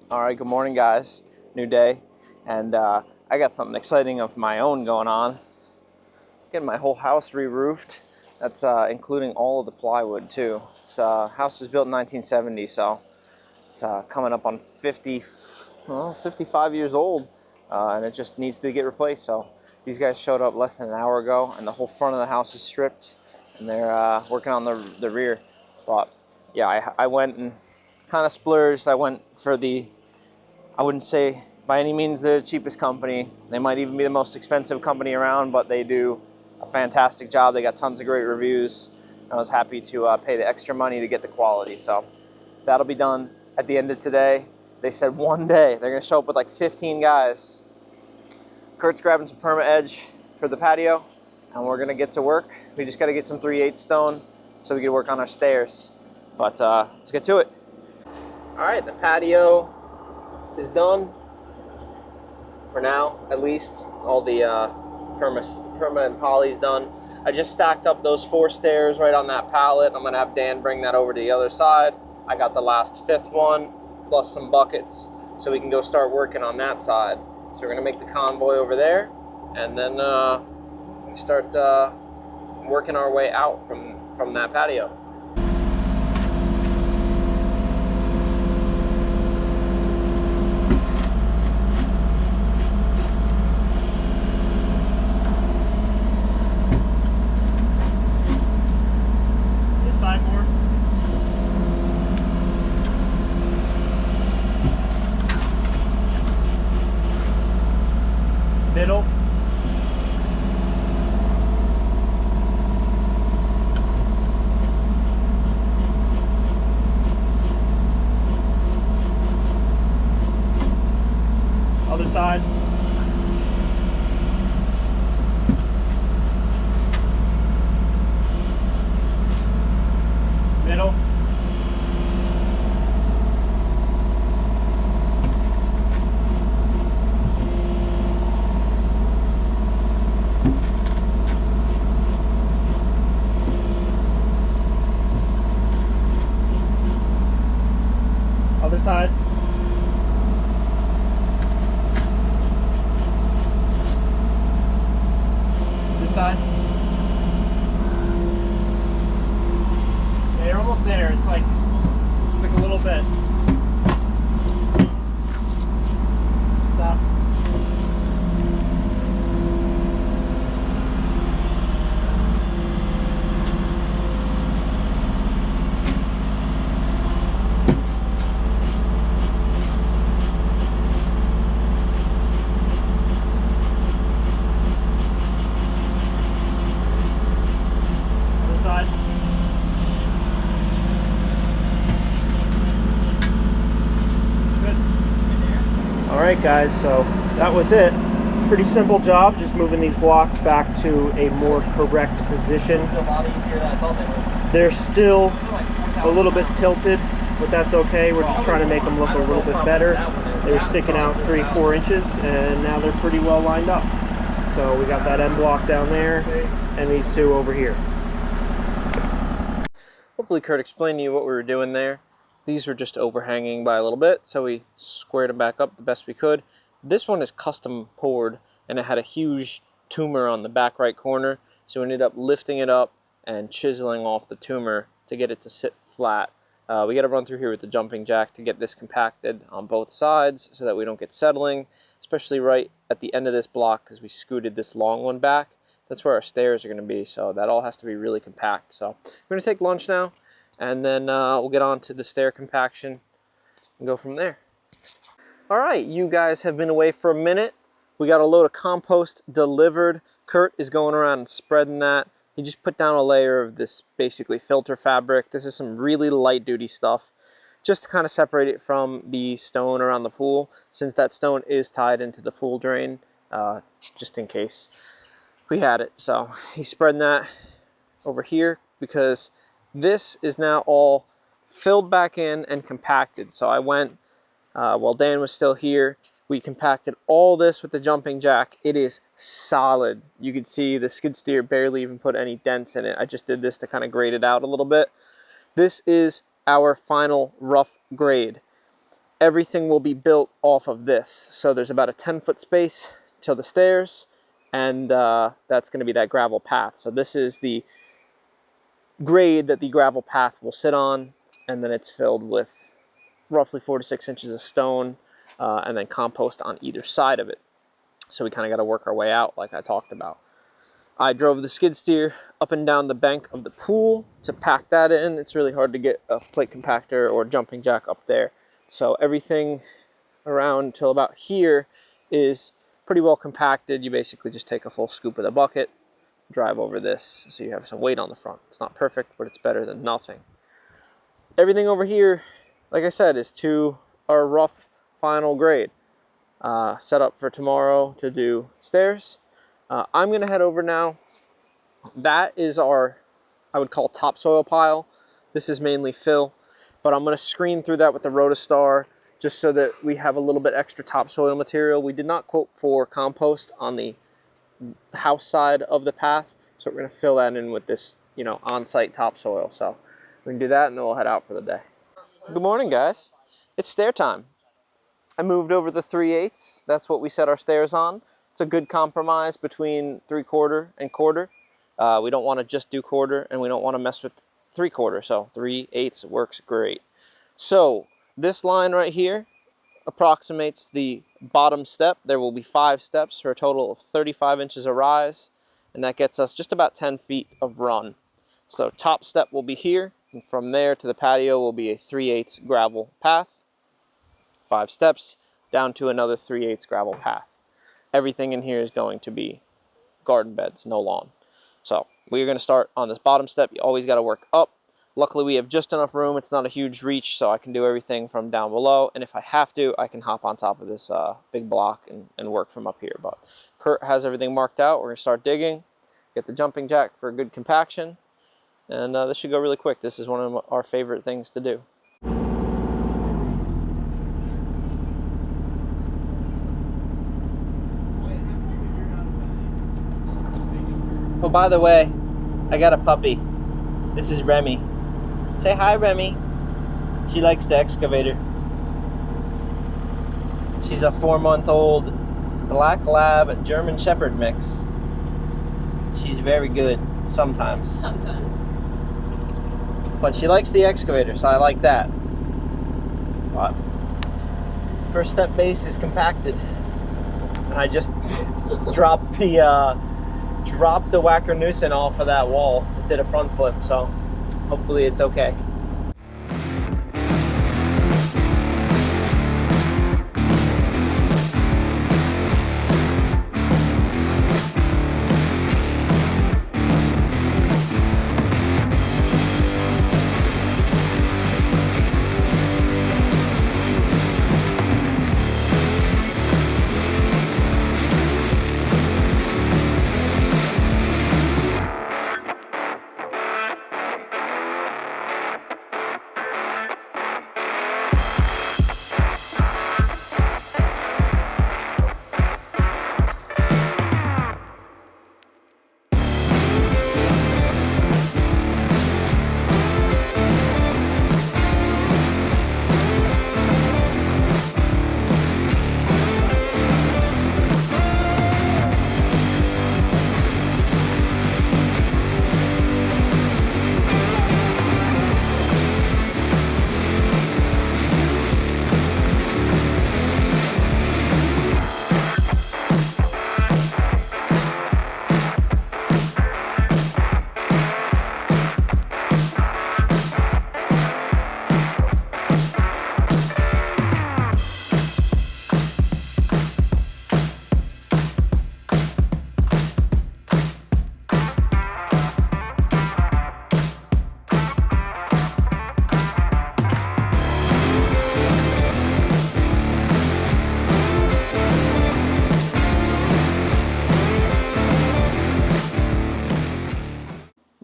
All right, good morning, guys. New day, and I got something exciting of my own going on. Getting my whole house re-roofed. That's including all of the plywood too. This house was built in 1970, so it's coming up on 55 years old, and it just needs to get replaced. So these guys showed up less than an hour ago, and the whole front of the house is stripped, and they're working on the rear. But yeah, I went and kind of splurged. I went for I wouldn't say by any means the cheapest company. They might even be the most expensive company around, but they do a fantastic job. They got tons of great reviews. I was happy to pay the extra money to get the quality. So that'll be done at the end of today. They said one day. They're gonna show up with like 15 guys. Kurt's grabbing some perma edge for the patio, and we're gonna get to work. We just gotta get some 3/8 stone so we can work on our stairs. But let's get to it. All right, the patio is done for now, at least. All the perma and poly's done. I just stacked up those 4 stairs right on that pallet. I'm gonna have Dan bring that over to the other side. I got the last 5th one plus some buckets, so we can go start working on that side. So we're gonna make the convoy over there, and then we start working our way out from that patio. Middle. Other side. Middle. Other side. This side. Yeah, you're almost there. It's like a little bit. Stop. Alright guys, so that was it. Pretty simple job, just moving these blocks back to a more correct position. They're still a little bit tilted, but that's okay. We're just trying to make them look a little bit better. They were sticking out 3-4 inches, and now they're pretty well lined up. So we got that end block down there, and these 2 over here. Hopefully Kurt explained to you what we were doing there. These were just overhanging by a little bit, so we squared them back up the best we could. This one is custom poured, and it had a huge tumor on the back right corner, so we ended up lifting it up and chiseling off the tumor to get it to sit flat. We got to run through here with the jumping jack to get this compacted on both sides so that we don't get settling, especially right at the end of this block because we scooted this long one back. That's where our stairs are going to be, so that all has to be really compact. So we're going to take lunch now, and then we'll get on to the stair compaction and go from there. All right, you guys have been away for a minute. We got a load of compost delivered. Kurt is going around and spreading that. He just put down a layer of this basically filter fabric. This is some really light duty stuff, just to kind of separate it from the stone around the pool, since that stone is tied into the pool drain, just in case we had it. So he's spreading that over here because this is now all filled back in and compacted. So I went, while Dan was still here, we compacted all this with the jumping jack. It is solid. You can see the skid steer barely even put any dents in it. I just did this to kind of grade it out a little bit. This is our final rough grade. everything will be built off of this. So there's about a 10-foot space till the stairs, and that's going to be that gravel path. So this is the grade that the gravel path will sit on, and then it's filled with roughly 4 to 6 inches of stone, and then compost on either side of it. So we kind of got to work our way out like I talked about. I drove the skid steer up and down the bank of the pool to pack that in. It's really hard to get a plate compactor or jumping jack up there. So everything around till about here is pretty well compacted. You basically just take a full scoop of the bucket, drive over this so you have some weight on the front. It's not perfect, but it's better than nothing. Everything over here, like I said, is to our rough final grade. Set up for tomorrow to do stairs. I'm going to head over now. That is our, I would call, topsoil pile. This is mainly fill, but I'm going to screen through that with the Rotostar just so that we have a little bit extra topsoil material. We did not quote for compost on the house side of the path, so we're going to fill that in with this, you know, on-site topsoil. So we can do that, and then we'll head out for the day. Good morning, guys. It's stair time. I moved over the 3/8. That's what we set our stairs on. It's a good compromise between 3/4 and quarter. We don't want to just do quarter, and we don't want to mess with 3/4. So 3/8 works great. So this line right here approximates the bottom step. There will be 5 steps for a total of 35 inches of rise, and that gets us just about 10 feet of run. So top step will be here, and from there to the patio will be a 3/8 gravel path. 5 steps down to another 3/8 gravel path. Everything in here is going to be garden beds, no lawn. So we're going to start on this bottom step. You always got to work up. Luckily we have just enough room. It's not a huge reach, so I can do everything from down below, and if I have to, I can hop on top of this big block and work from up here. But Kurt has everything marked out. We're going to start digging, get the jumping jack for a good compaction, and this should go really quick. This is one of our favorite things to do. Oh, by the way, I got a puppy. This is Remy. Say hi, Remy. She likes the excavator. She's a 4-month-old black lab German shepherd mix. She's very good sometimes. Sometimes. But she likes the excavator, so I like that. But first step base is compacted. And I just dropped the whacker noosing off of that wall. It did a front flip, so hopefully it's okay.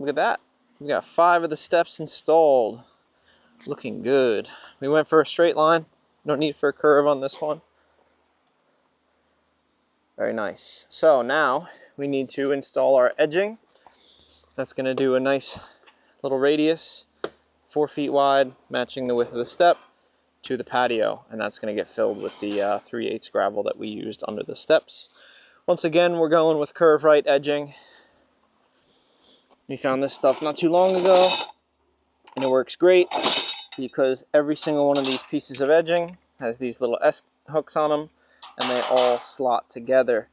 Look at that. We got 5 of the steps installed. Looking good. We went for a straight line. No need for a curve on this one. Very nice. So now we need to install our edging. That's going to do a nice little radius, 4 feet wide, matching the width of the step. to the patio, and that's going to get filled with the 3/8 gravel that we used under the steps. Once again, we're going with curve right edging. We found this stuff not too long ago, and it works great because every single one of these pieces of edging has these little S hooks on them, and they all slot together,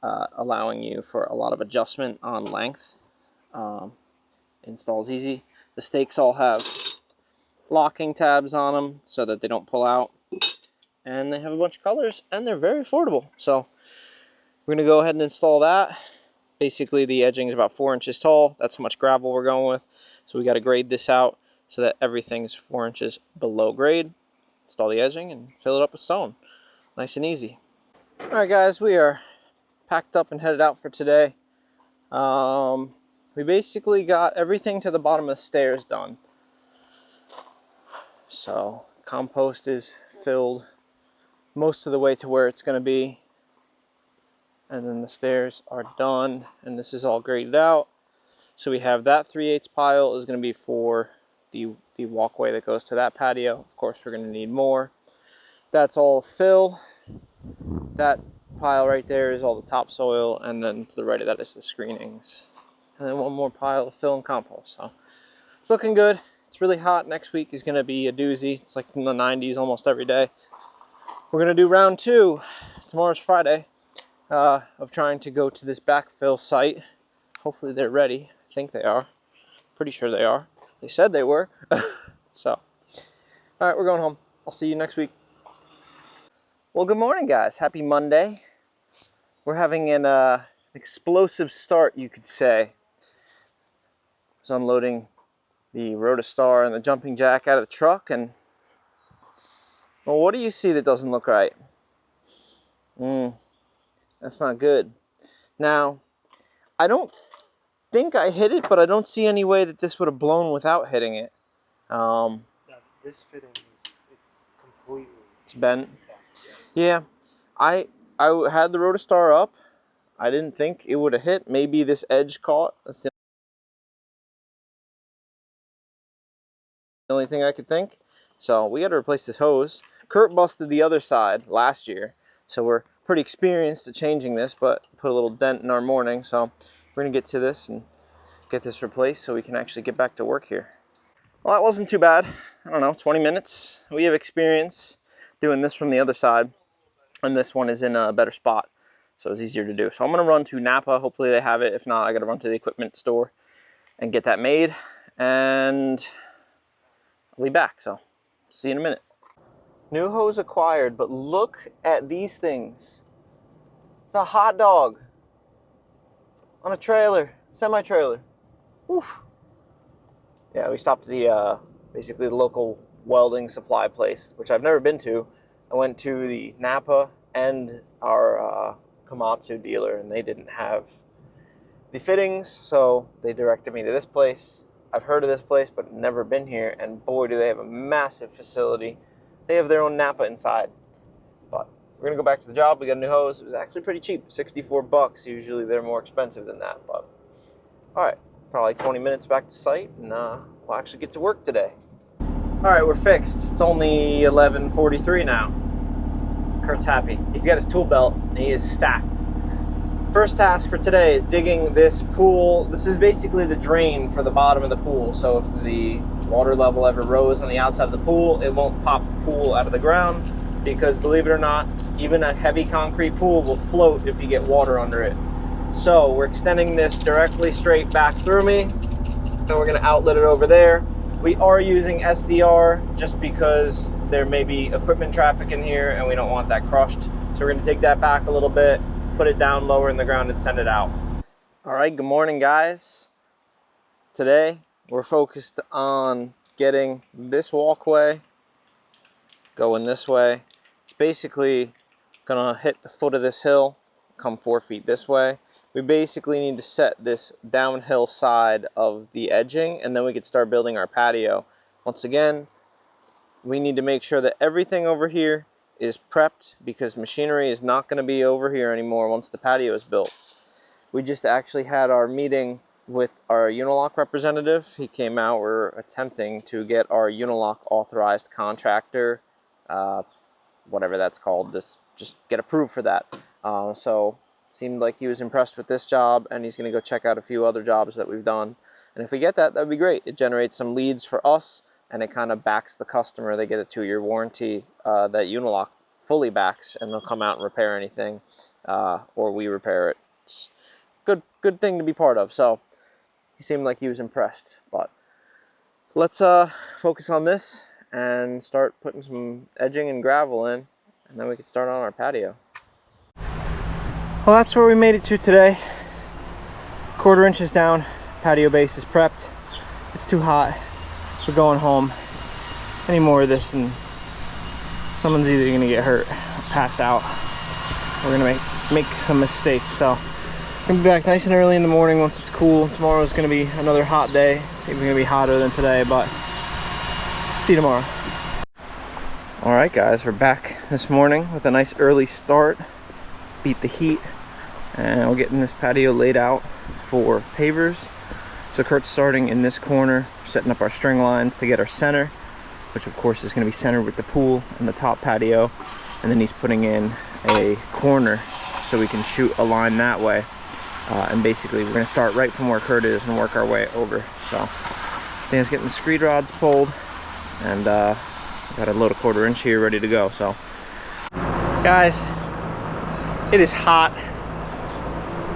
allowing you for a lot of adjustment on length. Installs easy. The stakes all have locking tabs on them so that they don't pull out, and they have a bunch of colors, and they're very affordable. So we're going to go ahead and install that. Basically, the edging is about 4 inches tall. That's how much gravel we're going with. So we got to grade this out so that everything is 4 inches below grade. Install the edging and fill it up with stone. Nice and easy. All right, guys, we are packed up and headed out for today. We basically got everything to the bottom of the stairs done. So compost is filled most of the way to where it's going to be, and then the stairs are done, and this is all graded out. So we have that 3/8 pile is going to be for the walkway that goes to that patio. Of course, we're going to need more. That's all fill. That pile right there is all the topsoil, and then to the right of that is the screenings. And then one more pile of fill and compost. So it's looking good. It's really hot. Next week is going to be a doozy. It's like in the 90s almost every day. We're going to do round 2. Tomorrow's Friday, of trying to go to this backfill site. Hopefully they're ready. I think they are. Pretty sure they are. They said they were. So, all right, we're going home. I'll see you next week. Well, good morning, guys. Happy Monday. We're having an explosive start, you could say. I was unloading the Redi-Rock and the jumping jack out of the truck, and well, what do you see that doesn't look right? That's not good. Now, I don't think I hit it, but I don't see any way that this would have blown without hitting it. This fitting is completely. It's bent. Yeah, I had the Redi-Rock up. I didn't think it would have hit. Maybe this edge caught. That's the only thing I could think. So we got to replace this hose. Kurt busted the other side last year, so we're pretty experienced at changing this, but put a little dent in our morning. So we're gonna get to this and get this replaced so we can actually get back to work here. Well, that wasn't too bad. I don't know, 20 minutes. We have experience doing this from the other side, and this one is in a better spot, so it's easier to do. So I'm gonna run to Napa. Hopefully they have it. If not, I gotta run to the equipment store and get that made, and I'll be back. So see you in a minute. New hose acquired, but look at these things. It's a hot dog on a trailer, semi-trailer. Oof. Yeah, we stopped at the basically the local welding supply place, which I've never been to. I went to the Napa and our Komatsu dealer, and they didn't have the fittings, so they directed me to this place. I've heard of this place, but never been here, and boy, do they have a massive facility. They have their own Napa inside. But we're gonna go back to the job. We got a new hose. It was actually pretty cheap, 64 bucks. Usually they're more expensive than that, but all right, probably 20 minutes back to site, and we'll actually get to work today. All right, we're fixed. It's only 11:43 now. Kurt's happy. He's got his tool belt, and he is stacked. First task for today is digging this pool. This is basically the drain for the bottom of the pool. So if the water level ever rose on the outside of the pool, it won't pop the pool out of the ground, because believe it or not, even a heavy concrete pool will float if you get water under it. So we're extending this directly straight back through me, and we're gonna outlet it over there. We are using SDR just because there may be equipment traffic in here and we don't want that crushed. So we're gonna take that back a little bit, put it down lower in the ground, and send it out. All right, good morning, guys. Today we're focused on getting this walkway going this way. It's basically gonna hit the foot of this hill, come 4 feet this way. We basically need to set this downhill side of the edging, and then we could start building our patio. Once again, we need to make sure that everything over here is prepped, because machinery is not going to be over here anymore once the patio is built. We just actually had our meeting with our Unilock representative. He came out. We're attempting to get our Unilock authorized contractor whatever that's called, just get approved for that. So seemed like he was impressed with this job, and he's going to go check out a few other jobs that we've done. And if we get that, that'd be great. It generates some leads for us, and it kind of backs the customer. They get a 2-year warranty that Unilock fully backs, and they'll come out and repair anything, or we repair it. It's good thing to be part of. So he seemed like he was impressed. But let's focus on this and start putting some edging and gravel in, and then we can start on our patio. Well, that's where we made it to today. 1/4 inches down, patio base is prepped. It's too hot. We're going home. Any more of this and someone's either gonna get hurt or pass out. We're gonna make some mistakes. So we're gonna be back nice and early in the morning once it's cool. Tomorrow's gonna be another hot day. It's even gonna be hotter than today, but see you tomorrow. All right, guys, we're back this morning with a nice early start. Beat the heat, and we're getting this patio laid out for pavers. So Kurt's starting in this corner, setting up our string lines to get our center, which of course is going to be centered with the pool and the top patio. And then he's putting in a corner so we can shoot a line that way. And basically we're going to start right from where Kurt is and work our way over. So Dan's getting the screed rods pulled, and got a load of 1/4 inch here ready to go. So guys, it is hot.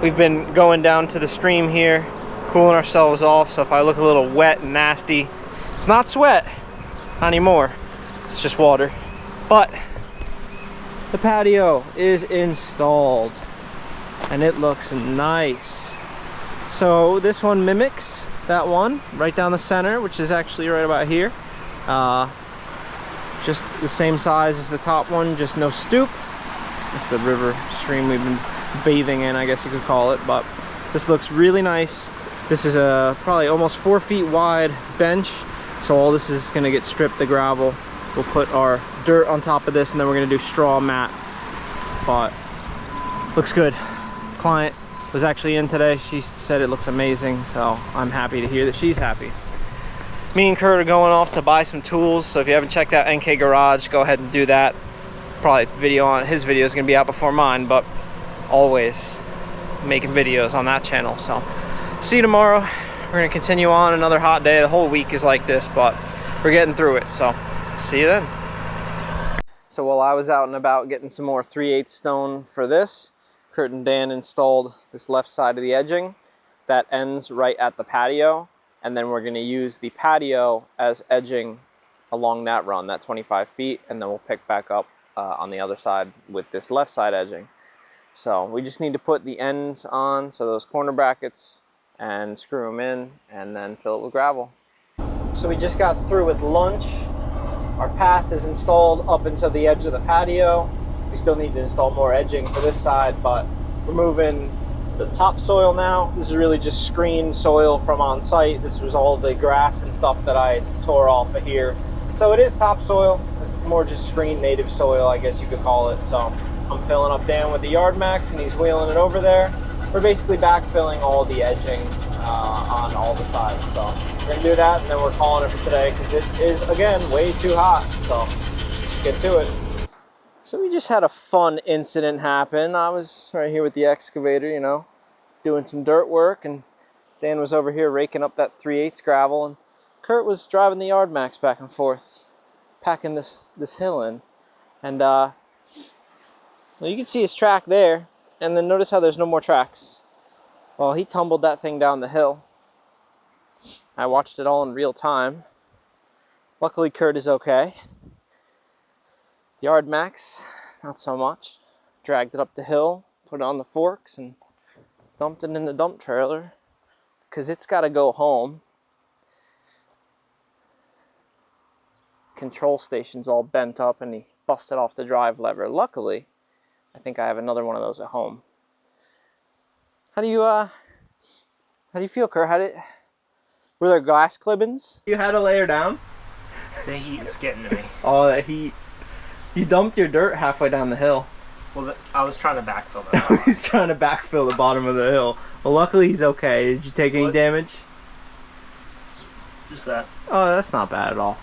We've been going down to the stream here, cooling ourselves off. So if I look a little wet and nasty, it's not sweat anymore, it's just water. But the patio is installed and it looks nice. So this one mimics that one right down the center, which is actually right about here. Just the same size as the top one, just no stoop. It's the river stream we've been bathing in, I guess you could call it. But this looks really nice. This is a probably almost 4 feet wide bench. So all this is gonna get stripped, the gravel. We'll put our dirt on top of this, and then we're gonna do straw mat. But looks good. Client was actually in today. She said it looks amazing, so I'm happy to hear that she's happy. Me and Kurt are going off to buy some tools, so if you haven't checked out NK Garage, go ahead and do that. Probably his video is gonna be out before mine, but always making videos on that channel. So see you tomorrow. We're gonna continue on another hot day. The whole week is like this, but we're getting through it. So see you then. So while I was out and about getting some more 3/8 stone for this, Kurt and Dan installed this left side of the edging that ends right at the patio, and then we're gonna use the patio as edging along that run, that 25 feet, and then we'll pick back up on the other side with this left side edging. So we just need to put the ends on, so those corner brackets, and screw them in, and then fill it with gravel. So we just got through with lunch. Our path is installed up until the edge of the patio. We still need to install more edging for this side, but we're moving the topsoil now. This is really just screened soil from on site. This was all the grass and stuff that I tore off of here. So it is topsoil. It's more just screened native soil, I guess you could call it. So I'm filling up Dan with the yard max, and he's wheeling it over there. We're basically backfilling all the edging on all the sides. So we're gonna do that, and then we're calling it for today because it is, again, way too hot. So let's get to it. So we just had a fun incident happen. I was right here with the excavator, you know, doing some dirt work, and Dan was over here raking up that 3/8 gravel, and Kurt was driving the yard max back and forth, packing this hill in. And well, you can see his track there, and then notice how there's no more tracks. Well, he tumbled that thing down the hill. I watched it all in real time. Luckily Kurt is okay. Yard max, not so much. Dragged it up the hill, put it on the forks, and dumped it in the dump trailer because it's got to go home. Control station's all bent up, and he busted off the drive lever. Luckily, I think I have another one of those at home. How do you feel, Kurt? Were there glass clippings? You had to lay her down? The heat is getting to me. Oh, that heat. You dumped your dirt halfway down the hill. Well, I was trying to backfill that. He's trying to backfill the bottom of the hill. Well, luckily he's okay. Did you take any damage? Just that. Oh, that's not bad at all.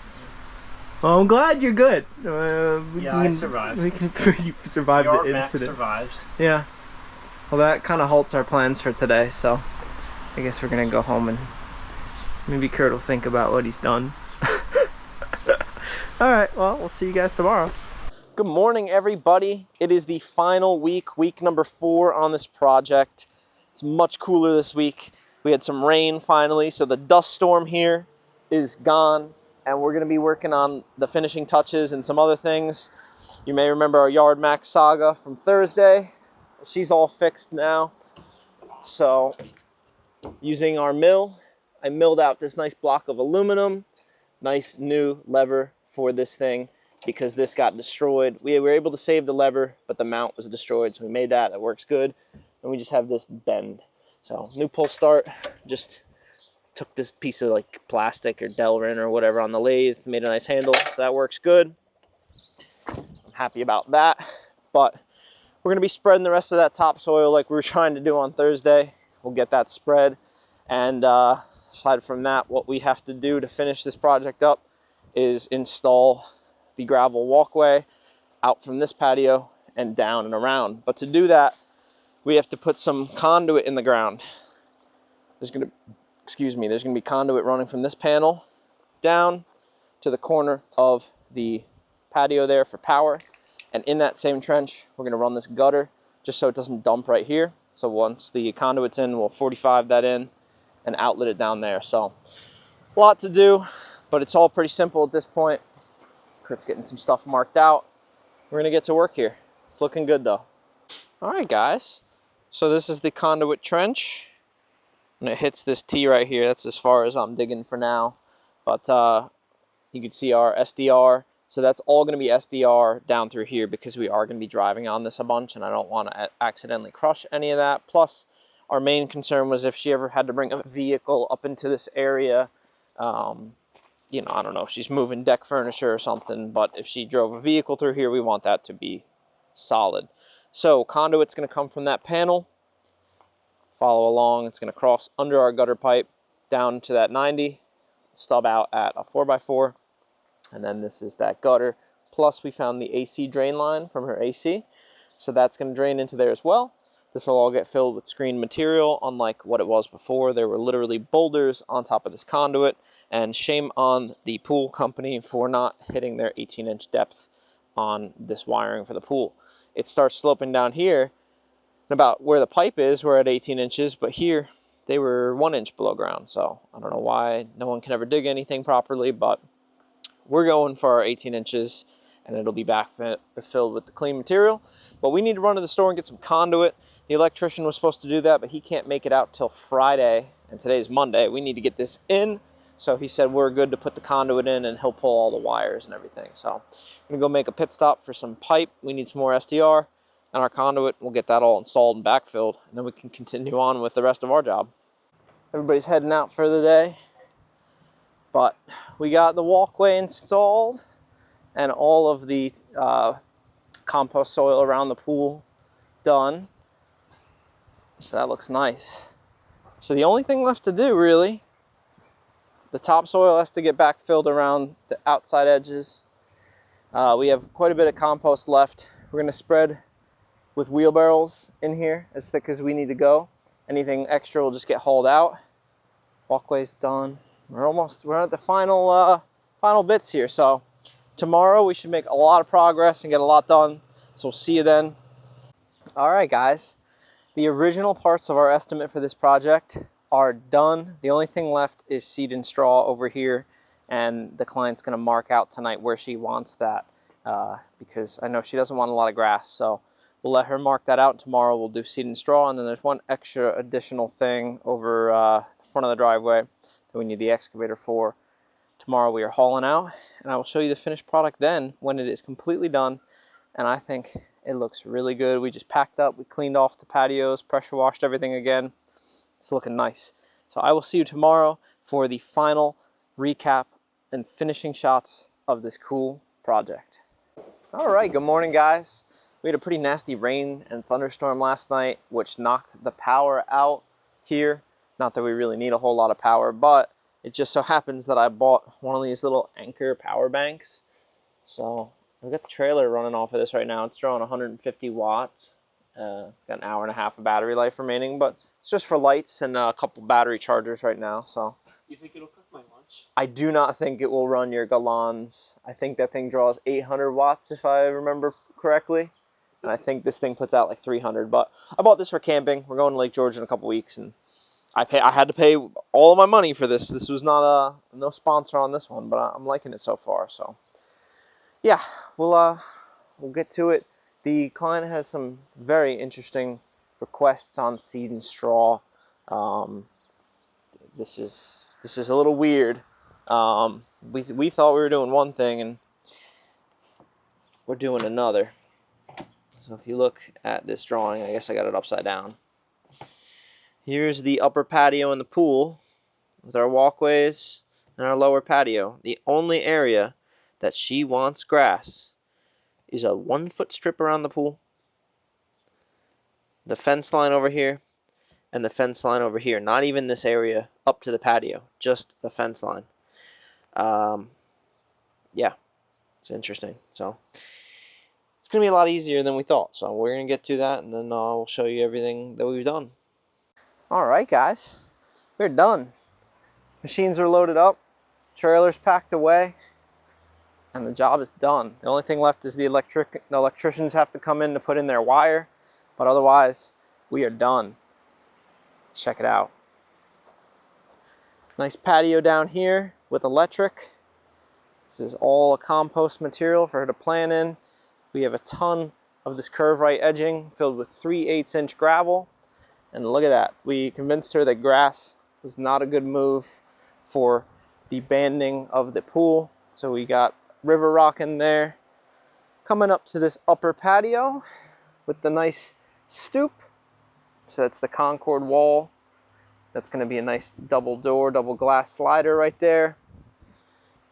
Well, I'm glad you're good. I survived. We can you survived Your the Mac incident. survived. Yeah. Well, that kind of halts our plans for today, so I guess we're gonna go home and maybe Kurt will think about what he's done. All right. Well, we'll see you guys tomorrow. Good morning, everybody. It is the final week number 4 on this project. It's much cooler this week. We had some rain finally, so the dust storm here is gone, and we're going to be working on the finishing touches and some other things. You may remember our Yard Max saga from Thursday. She's all fixed now. So using our mill, I milled out this nice block of aluminum, nice new lever for this thing, because this got destroyed. We were able to save the lever, but the mount was destroyed, so we made that. It works good. And we just have this bend. So new pull start, just took this piece of like plastic or Delrin or whatever on the lathe, made a nice handle, so that works good. I'm happy about that. But we're gonna be spreading the rest of that topsoil like we were trying to do on Thursday. We'll get that spread. And aside from that, what we have to do to finish this project up is install the gravel walkway out from this patio and down and around. But to do that, we have to put some conduit in the ground. There's gonna be conduit running from this panel down to the corner of the patio there for power. And in that same trench, we're gonna run this gutter just so it doesn't dump right here. So once the conduit's in, we'll 45 that in and outlet it down there. So a lot to do, but it's all pretty simple at this point. Kurt's getting some stuff marked out. We're gonna get to work here. It's looking good though. All right, guys. So this is the conduit trench, and it hits this T right here. That's as far as I'm digging for now. But you can see our SDR. So that's all going to be SDR down through here, because we are going to be driving on this a bunch, and I don't want to accidentally crush any of that. Plus, our main concern was if she ever had to bring a vehicle up into this area, you know, I don't know if she's moving deck furniture or something, but if she drove a vehicle through here, we want that to be solid. So conduit's going to come from that panel, follow along. It's going to cross under our gutter pipe down to that 90, stub out at a 4x4, and then this is that gutter. Plus we found the AC drain line from her AC, so that's going to drain into there as well. This will all get filled with screened material, unlike what it was before. There were literally boulders on top of this conduit, and shame on the pool company for not hitting their 18-inch depth on this wiring for the pool. It starts sloping down here, and about where the pipe is, we're at 18 inches, but here they were 1 inch below ground. So I don't know why no one can ever dig anything properly, but we're going for our 18 inches, and it'll be filled with the clean material. But we need to run to the store and get some conduit. The electrician was supposed to do that, but he can't make it out till Friday, and today's Monday. We need to get this in. So he said we're good to put the conduit in, and he'll pull all the wires and everything. So I'm gonna go make a pit stop for some pipe. We need some more SDR and our conduit. We'll get that all installed and backfilled, and then we can continue on with the rest of our job. Everybody's heading out for the day, but we got the walkway installed and all of the compost soil around the pool done. So that looks nice. So the only thing left to do, really, the topsoil has to get backfilled around the outside edges. We have quite a bit of compost left. We're going to spread with wheelbarrows in here as thick as we need to go. Anything extra will just get hauled out. Walkway's done. We're at the final bits here. So tomorrow we should make a lot of progress and get a lot done. So we'll see you then. All right, guys. The original parts of our estimate for this project are done. The only thing left is seed and straw over here, and the client's going to mark out tonight where she wants that, because I know she doesn't want a lot of grass. So we'll let her mark that out. Tomorrow we'll do seed and straw, and then there's one extra additional thing over the front of the driveway that we need the excavator for. Tomorrow we are hauling out, and I will show you the finished product then when it is completely done, and I think it looks really good. We just packed up, we cleaned off the patios, pressure washed everything again. It's looking nice. So I will see you tomorrow for the final recap and finishing shots of this cool project. All right, good morning, guys. We had a pretty nasty rain and thunderstorm last night, which knocked the power out here. Not that we really need a whole lot of power, but it just so happens that I bought one of these little Anchor power banks. So we've got the trailer running off of this right now. It's drawing 150 watts. It's got an hour and a half of battery life remaining, but it's just for lights and a couple battery chargers right now. So You think it'll cook my lunch? I do not think it will run your Galans. I think that thing draws 800 watts if I remember correctly. And I think this thing puts out like 300. But I bought this for camping. We're going to Lake George in a couple weeks, and I had to pay all of my money for this. This was not no sponsor on this one, but I'm liking it so far. So yeah, we'll get to it. The client has some very interesting requests on seed and straw. This is a little weird. We thought we were doing one thing and we're doing another. So if you look at this drawing, I guess I got it upside down. Here's the upper patio and the pool with our walkways and our lower patio. The only area that she wants grass is a 1-foot strip around the pool, the fence line over here, and the fence line over here. Not even this area up to the patio, just the fence line. Yeah, it's interesting. So it's going to be a lot easier than we thought. So we're going to get to that, and then I'll show you everything that we've done. All right, guys, we're done. Machines are loaded up, trailers packed away, and the job is done. The only thing left is the electricians have to come in to put in their wire, but otherwise we are done. Check it out. Nice patio down here with electric. This is all a compost material for her to plant in. We have a ton of this curve right edging filled with 3/8 inch gravel. And look at that. We convinced her that grass was not a good move for the banding of the pool. So we got Redi-Rock in there. Coming up to this upper patio with the nice stoop. So that's the Concord wall. That's going to be a nice double door, double glass slider right there.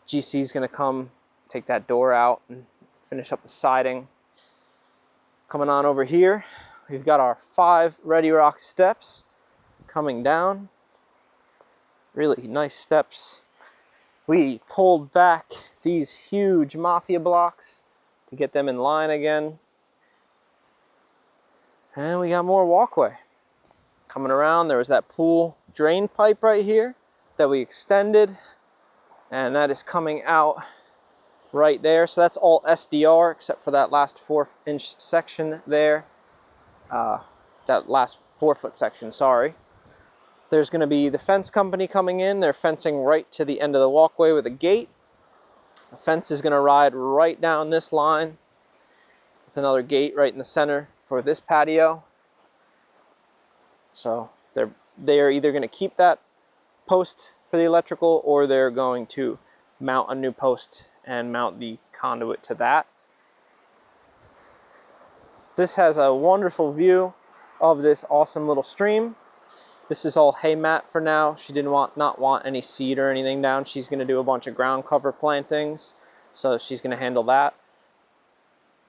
GC is going to come take that door out and finish up the siding. Coming on over here, we've got our 5 Redi-Rock steps coming down. Really nice steps. We pulled back these huge Mafia blocks to get them in line again. And we got more walkway. Coming around, there was that pool drain pipe right here that we extended, and that is coming out right there. So that's all SDR except for that last 4-inch section there. That last 4-foot section, sorry. There's going to be the fence company coming in. They're fencing right to the end of the walkway with a gate. The fence is going to ride right down this line with another gate right in the center for this patio. So they are either going to keep that post for the electrical, or they're going to mount a new post and mount the conduit to that. This has a wonderful view of this awesome little stream. This is all hay mat for now. She didn't not want any seed or anything down. She's going to do a bunch of ground cover plantings, so she's going to handle that.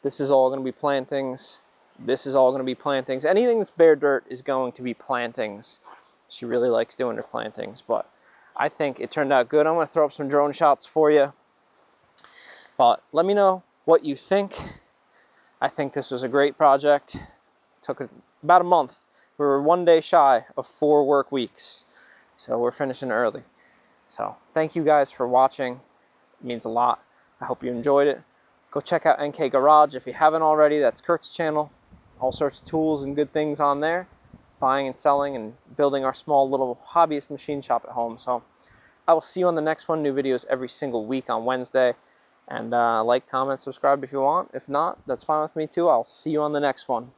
This is all going to be plantings. This is all going to be plantings. Anything that's bare dirt is going to be plantings. She really likes doing her plantings, but I think it turned out good. I'm going to throw up some drone shots for you. But let me know what you think. I think this was a great project. It took about a month. We were 1 day shy of 4 work weeks. So we're finishing early. So thank you guys for watching. It means a lot. I hope you enjoyed it. Go check out NK Garage if you haven't already. That's Kurt's channel. All sorts of tools and good things on there. Buying and selling and building our small little hobbyist machine shop at home. So I will see you on the next one. New videos every single week on Wednesday. And like, comment, subscribe if you want. If not, that's fine with me too. I'll see you on the next one.